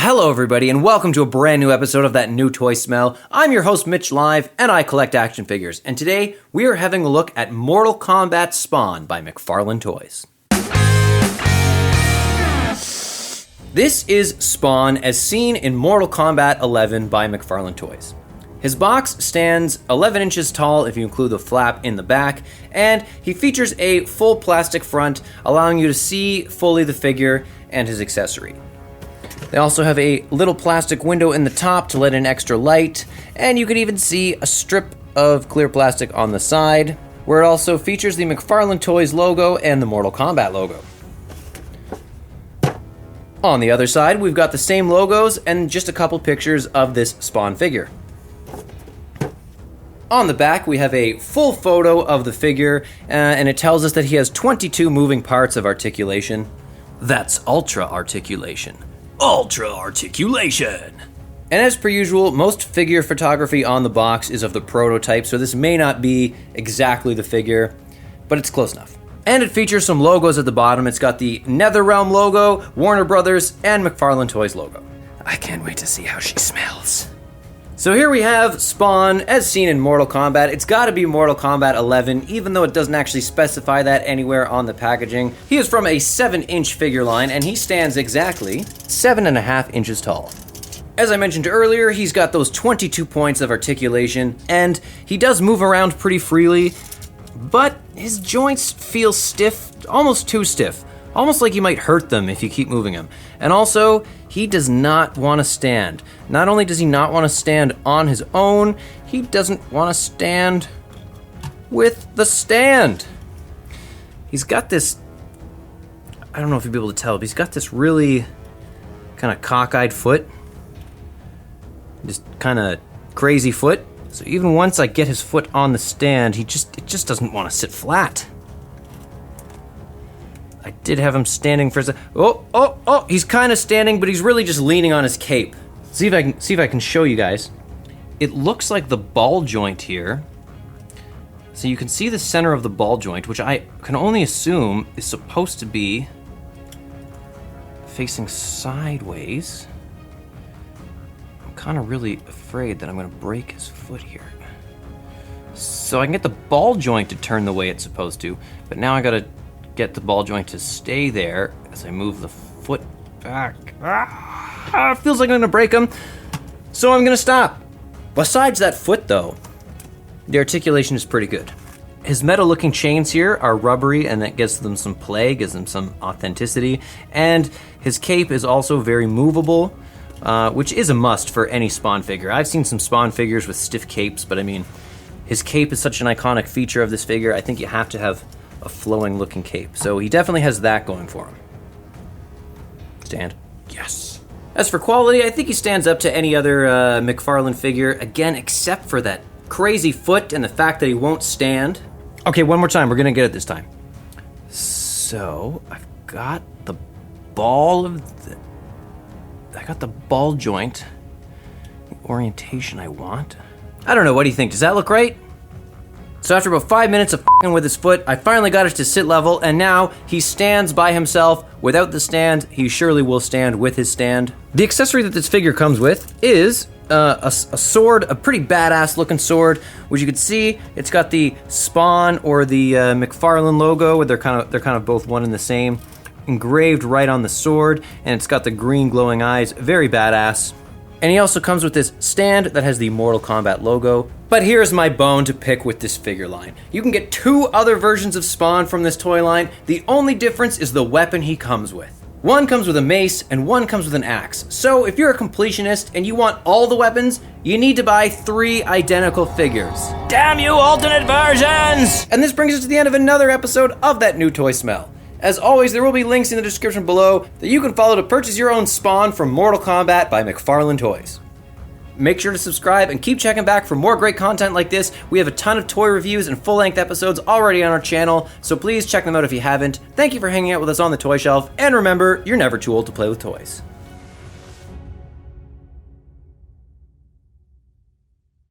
Hello everybody and welcome to a brand new episode of That New Toy Smell. I'm your host Mitch Live and I collect action figures, and today we are having a look at Mortal Kombat Spawn by McFarlane Toys. This is Spawn as seen in Mortal Kombat 11 by McFarlane Toys. His box stands 11 inches tall if you include the flap in the back, and he features a full plastic front allowing you to see fully the figure and his accessory. They also have a little plastic window in the top to let in extra light, and you can even see a strip of clear plastic on the side, where it also features the McFarlane Toys logo and the Mortal Kombat logo. On the other side, we've got the same logos and just a couple pictures of this Spawn figure. On the back, we have a full photo of the figure, and it tells us that he has 22 moving parts of articulation. That's ultra articulation. Ultra articulation! And as per usual, most figure photography on the box is of the prototype, so this may not be exactly the figure, but it's close enough. And it features some logos at the bottom. It's got the NetherRealm logo, Warner Brothers, and McFarlane Toys logo. I can't wait to see how she smells. So here we have Spawn, as seen in Mortal Kombat. It's gotta be Mortal Kombat 11, even though it doesn't actually specify that anywhere on the packaging. He is from a 7-inch figure line, and he stands exactly 7.5 inches tall. As I mentioned earlier, he's got those 22 points of articulation, and he does move around pretty freely, but his joints feel stiff, almost too stiff. Almost like you might hurt them if you keep moving him. And also, he does not want to stand. Not only does he not want to stand on his own, he doesn't want to stand with the stand. He's got this, I don't know if you'll be able to tell, but he's got this really kind of cockeyed foot. Just kind of crazy foot. So even once I get his foot on the stand, it just doesn't want to sit flat. I did have him standing for a second. Oh, he's kind of standing, but he's really just leaning on his cape. See if I can show you guys. It looks like the ball joint here. So you can see the center of the ball joint, which I can only assume is supposed to be facing sideways. I'm kind of really afraid that I'm going to break his foot here. So I can get the ball joint to turn the way it's supposed to, but now I got to get the ball joint to stay there as I move the foot back. It feels like I'm gonna break him, so I'm gonna stop. Besides that foot though, the articulation is pretty good. His metal looking chains here are rubbery, and that gives them some play, gives them some authenticity, and his cape is also very movable, which is a must for any Spawn figure. I've seen some Spawn figures with stiff capes, but I mean, his cape is such an iconic feature of this figure, I think you have to have a flowing looking cape. So he definitely has that going for him. Stand. Yes. As for quality, I think he stands up to any other McFarlane figure, again, except for that crazy foot and the fact that he won't stand. Okay, one more time, we're gonna get it this time. So, I've got the ball joint, the orientation I want. I don't know, what do you think? Does that look right? So after about 5 minutes of f***ing with his foot, I finally got it to sit level, and now he stands by himself. Without the stand, he surely will stand with his stand. The accessory that this figure comes with is a sword, a pretty badass looking sword, which you can see, it's got the Spawn or the McFarlane logo, where they're kind of both one and the same, engraved right on the sword, and it's got the green glowing eyes, very badass. And he also comes with this stand that has the Mortal Kombat logo. But here's my bone to pick with this figure line. You can get 2 other versions of Spawn from this toy line. The only difference is the weapon he comes with. One comes with a mace and one comes with an axe. So if you're a completionist and you want all the weapons, you need to buy 3 identical figures. Damn you, alternate versions! And this brings us to the end of another episode of That New Toy Smell. As always, there will be links in the description below that you can follow to purchase your own Spawn from Mortal Kombat by McFarlane Toys. Make sure to subscribe and keep checking back for more great content like this. We have a ton of toy reviews and full-length episodes already on our channel, so please check them out if you haven't. Thank you for hanging out with us on the Toy Shelf, and remember, you're never too old to play with toys.